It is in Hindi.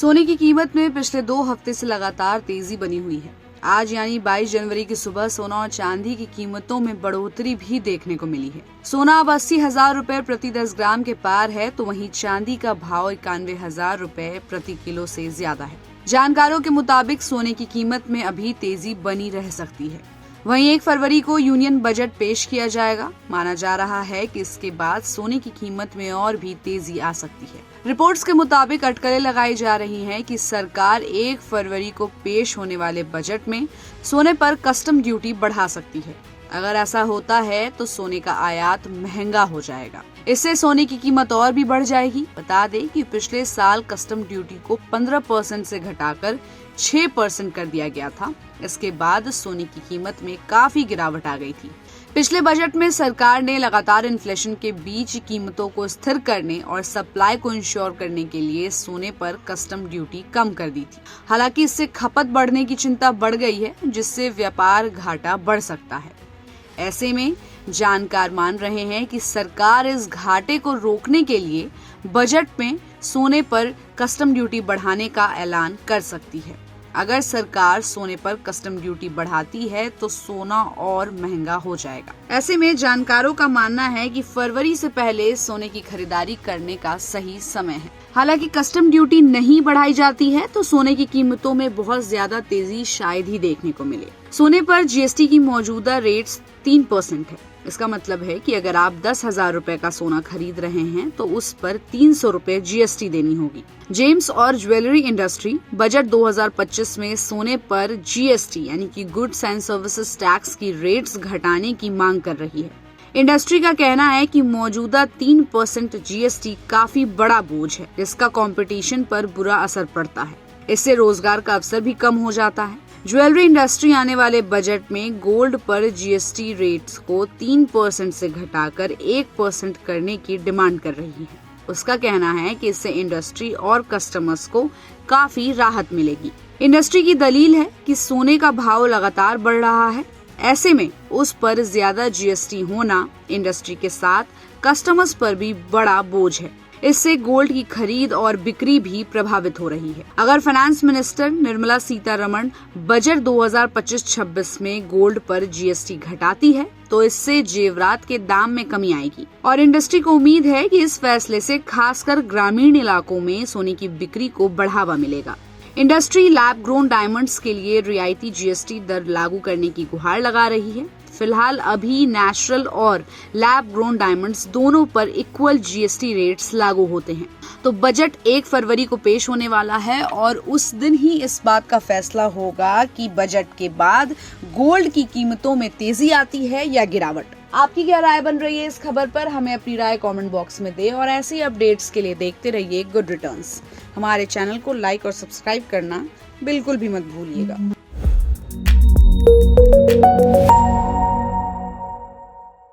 सोने की कीमत में पिछले 2 हफ्ते से लगातार तेजी बनी हुई है। आज यानी 22 जनवरी की सुबह सोना और चांदी की कीमतों में बढ़ोतरी भी देखने को मिली है। सोना अब 80,000 रुपए प्रति 10 ग्राम के पार है, तो वहीं चांदी का भाव 91,000 रुपए प्रति किलो से ज्यादा है। जानकारों के मुताबिक सोने की कीमत में अभी तेजी बनी रह सकती है। वहीं 1 फरवरी को यूनियन बजट पेश किया जाएगा। माना जा रहा है कि इसके बाद सोने की कीमत में और भी तेजी आ सकती है। रिपोर्ट्स के मुताबिक अटकलें लगाई जा रही हैं कि सरकार 1 फरवरी को पेश होने वाले बजट में सोने पर कस्टम ड्यूटी बढ़ा सकती है। अगर ऐसा होता है तो सोने का आयात महंगा हो जाएगा। इससे सोने की कीमत और भी बढ़ जाएगी। बता दें कि पिछले साल कस्टम ड्यूटी को 15% से घटाकर 6% कर दिया गया था। इसके बाद सोने की कीमत में काफी गिरावट आ गई थी। पिछले बजट में सरकार ने लगातार इन्फ्लेशन के बीच कीमतों को स्थिर करने और सप्लाई को इंश्योर करने के लिए सोने पर कस्टम ड्यूटी कम कर दी थी। हालांकि इससे खपत बढ़ने की चिंता बढ़ गई है, जिससे व्यापार घाटा बढ़ सकता है। ऐसे में जानकार मान रहे हैं कि सरकार इस घाटे को रोकने के लिए बजट में सोने पर कस्टम ड्यूटी बढ़ाने का ऐलान कर सकती है। अगर सरकार सोने पर कस्टम ड्यूटी बढ़ाती है तो सोना और महंगा हो जाएगा। ऐसे में जानकारों का मानना है कि फरवरी से पहले सोने की खरीदारी करने का सही समय है। हालांकि कस्टम ड्यूटी नहीं बढ़ाई जाती है तो सोने की कीमतों में बहुत ज्यादा तेजी शायद ही देखने को मिले। सोने पर जीएसटी की मौजूदा रेट्स 3% है। इसका मतलब है कि अगर आप 10,000 रुपए का सोना खरीद रहे हैं तो उस पर 300 रुपए जीएसटी देनी होगी। जेम्स और ज्वेलरी इंडस्ट्री बजट 2025 में सोने पर जीएसटी यानी कि गुड्स एंड सर्विसेज टैक्स की रेट्स घटाने की मांग कर रही है। इंडस्ट्री का कहना है कि मौजूदा 3% जीएसटी काफी बड़ा बोझ है, जिसका कंपटीशन पर बुरा असर पड़ता है। इससे रोजगार का अवसर भी कम हो जाता है। ज्वेलरी इंडस्ट्री आने वाले बजट में गोल्ड पर जीएसटी रेट्स को 3% से घटाकर 1% करने की डिमांड कर रही है। उसका कहना है कि इससे इंडस्ट्री और कस्टमर्स को काफी राहत मिलेगी। इंडस्ट्री की दलील है कि सोने का भाव लगातार बढ़ रहा है। ऐसे में उस पर ज्यादा जीएसटी होना इंडस्ट्री के साथ कस्टमर्स पर भी बड़ा बोझ है। इससे गोल्ड की खरीद और बिक्री भी प्रभावित हो रही है। अगर finance minister Nirmala Sitharaman budget 2025-26 में गोल्ड पर जीएसटी घटाती है तो इससे जेवरात के दाम में कमी आएगी और इंडस्ट्री को उम्मीद है कि इस फैसले से खासकर ग्रामीण इलाकों में सोने की बिक्री को बढ़ावा मिलेगा। इंडस्ट्री लैब ग्रोन डायमंड्स के लिए रियायती जीएसटी दर लागू करने की गुहार लगा रही है। फिलहाल अभी नेचुरल और लैब ग्रोन डायमंड्स दोनों पर इक्वल जीएसटी रेट्स लागू होते हैं। तो बजट 1 फरवरी को पेश होने वाला है और उस दिन ही इस बात का फैसला होगा कि बजट के बाद गोल्ड की कीमतों में तेजी आती है या गिरावट। आपकी क्या राय बन रही है इस खबर पर? हमें अपनी राय कमेंट बॉक्स में दें और ऐसी अपडेट्स के लिए देखते रहिए गुड रिटर्न्स। हमारे चैनल को लाइक और सब्सक्राइब करना बिल्कुल भी मत भूलिएगा।